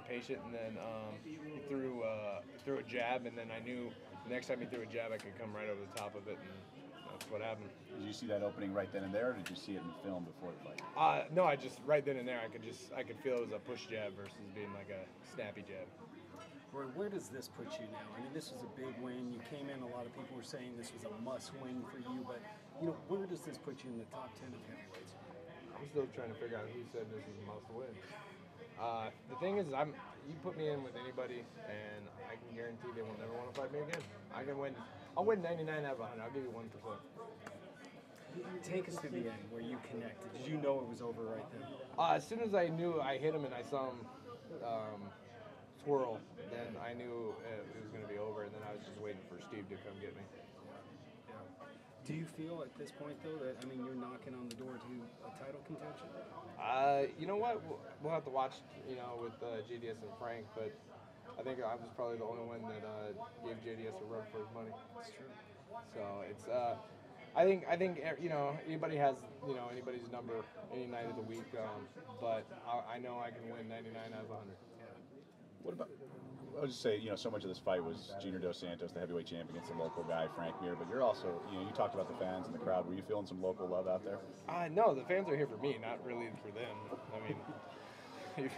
patient, and then he threw a jab, and then I knew the next time he threw a jab, I could come right over the top of it, and that's what happened. Did you see that opening right then and there, or did you see it in the film before the fight? No, I just right then and there, I could feel it was a push jab versus being like a snappy jab. Roy, where does this put you now? I mean, this was a big win. You came in, a lot of people were saying this was a must-win for you, but where does this put you in the top 10 of heavyweights? I'm still trying to figure out who said this is a must-win. The thing is, you put me in with anybody, and I can guarantee they will never want to fight me again. I'll win 99 out of 100. I'll give you 1%. Take us to the end where you connected. Did you know it was over right then? As soon as I knew I hit him and I saw him twirl, then I knew it was going to be over, and then I was just waiting for Steve to come get me. Yeah. Do you feel at this point, though, that, you're knocking on the door to a title contention? You know what? We'll have to watch, with JDS and Frank, but I think I was probably the only one that gave JDS a run for his money. That's true. So it's, I think anybody has, anybody's number any night of the week, but I know I can win 99 out of 100. Yeah. What about? I'll just say, so much of this fight was Junior Dos Santos, the heavyweight champ, against the local guy, Frank Mir. But you're also, you talked about the fans and the crowd. Were you feeling some local love out there? No, the fans are here for me, not really for them. I mean, if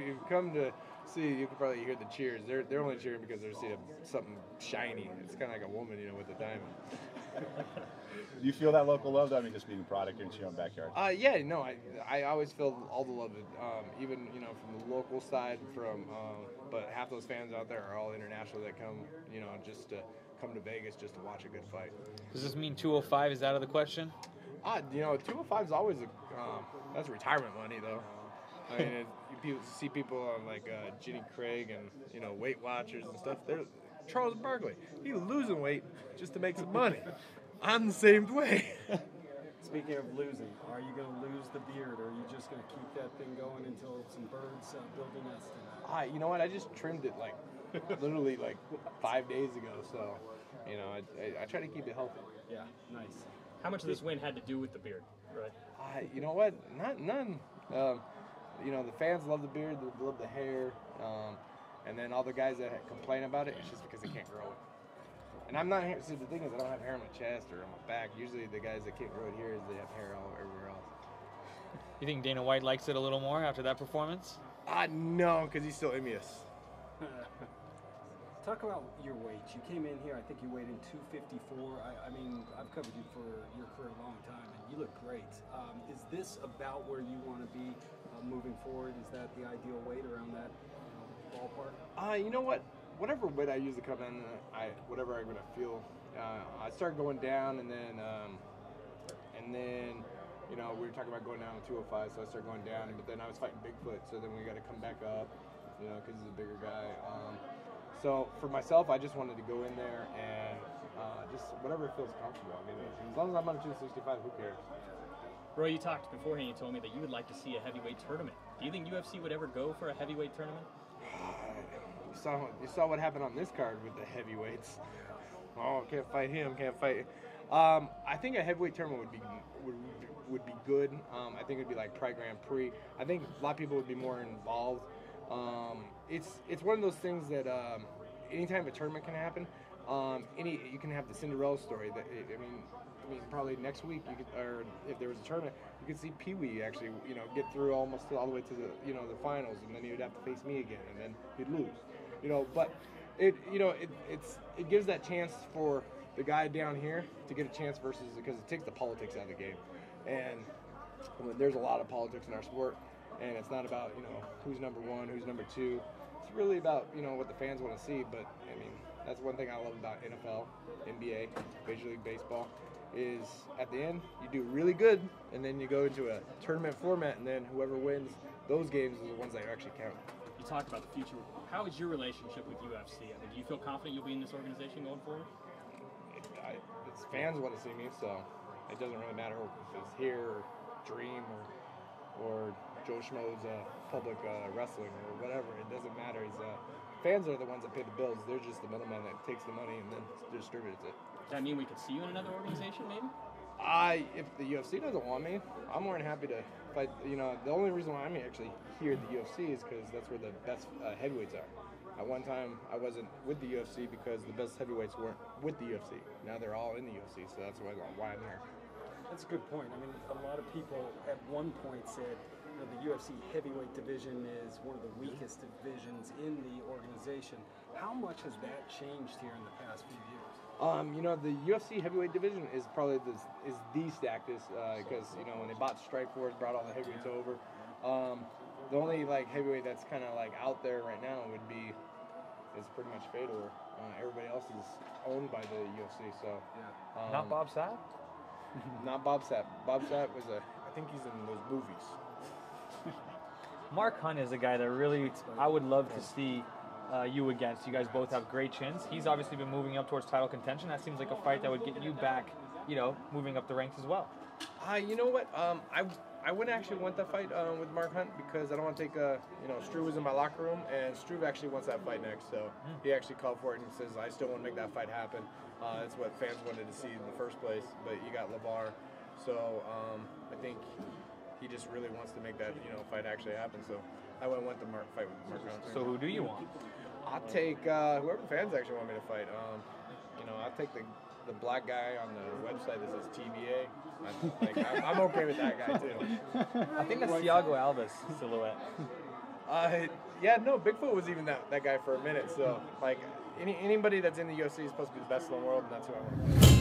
you come to see, you can probably hear the cheers. They're only cheering because they're seeing something shiny. It's kind of like a woman, with a diamond. Do you feel that local love? I mean, just being a product in your own backyard. Yeah, no, I always feel all the love, even from the local side. But half those fans out there are all international that come, just to come to Vegas just to watch a good fight. Does this mean 205 is out of the question? 205 is always that's retirement money though. I mean, you see people on like Ginny Craig and Weight Watchers and stuff. Charles Barkley, he's losing weight just to make some money. I'm the same way. Speaking of losing, are you going to lose the beard, or are you just going to keep that thing going until some birds build a nest in it? You know what? I just trimmed it literally 5 days ago. So, I try to keep it healthy. Yeah, nice. How much of this win had to do with the beard, right? You know what? None. The fans love the beard, they love the hair, and then all the guys that complain about it, it's just because they can't grow it. And I'm not here. See, the thing is, I don't have hair on my chest or on my back. Usually, the guys that can't grow it here, they have hair all everywhere else. You think Dana White likes it a little more after that performance? No, because he's still envious. Talk about your weight. You came in here, I think you weighed in 254. I've covered you for your career a long time, and you look great. Is this about where you want to be moving forward? Is that the ideal weight around that ballpark? You know what? Whatever weight I usually come in, whatever I'm gonna feel. I started going down, and then we were talking about going down to 205, so I started going down. But then I was fighting Bigfoot, so then we got to come back up, because he's a bigger guy. So for myself, I just wanted to go in there and just whatever feels comfortable. I mean, as long as I'm under 265, who cares? Roy, you talked beforehand. You told me that you would like to see a heavyweight tournament. Do you think UFC would ever go for a heavyweight tournament? You saw what happened on this card with the heavyweights. Oh, can't fight him. Can't fight. I think a heavyweight tournament would be good. I think it'd be like Pride Grand Prix. I think a lot of people would be more involved. It's one of those things that anytime a tournament can happen, you can have the Cinderella story. That I mean, probably next week or if there was a tournament, you could see Pee Wee actually, get through almost all the way to the finals, and then he would have to face me again, and then he'd lose. But it gives that chance for the guy down here to get a chance because it takes the politics out of the game, and there's a lot of politics in our sport, and it's not about who's number one, who's number two. It's really about what the fans want to see. But I mean, that's one thing I love about NFL, NBA, Major League Baseball, is at the end you do really good, and then you go into a tournament format, and then whoever wins those games are the ones that actually count. You talked about the future. How is your relationship with UFC? Do you feel confident you'll be in this organization going forward? It's fans want to see me, so it doesn't really matter if it's here or Dream or Joe Schmo's public wrestling or whatever. It doesn't matter. Fans are the ones that pay the bills. They're just the middleman that takes the money and then distributes it. Does that mean we could see you in another organization, maybe? If the UFC doesn't want me, I'm more than happy to fight. You know, the only reason why I'm actually here at the UFC is because that's where the best heavyweights are. At one time, I wasn't with the UFC because the best heavyweights weren't with the UFC. Now they're all in the UFC, so that's why I'm here. That's a good point. I mean, a lot of people at one point said, you know, the UFC heavyweight division is one of the weakest divisions in the organization. How much has that changed here in the past few years? You know, the UFC heavyweight division is probably the stackest because you know when they bought Strikeforce, brought all the heavyweights over. The only like heavyweight that's kind of like out there right now is pretty much Fedor. Everybody else is owned by the UFC, so Not Bob Sapp? not Bob Sapp. Bob Sapp was I think he's in those movies. Mark Hunt is a guy that really I would love to see you against. You guys both have great chins. He's obviously been moving up towards title contention. That seems like a fight that would get you back, you know, moving up the ranks as well. You know what? I wouldn't actually want that fight with Mark Hunt because I don't want to take you know, Struve was in my locker room and Struve actually wants that fight next, so he actually called for it and says I still want to make that fight happen. That's what fans wanted to see in the first place, but you got LeVar, so I think he just really wants to make that, you know, fight actually happen. So I wouldn't want the fight with Mark Hunt. So who do you want? I'll take whoever the fans actually want me to fight. You know, I'll take the black guy on the website that says TBA. I'm okay with that guy too. I think that's Thiago Alves silhouette. Yeah, no, Bigfoot was even that guy for a minute. So like anybody that's in the UFC is supposed to be the best in the world, and that's who I want to fight.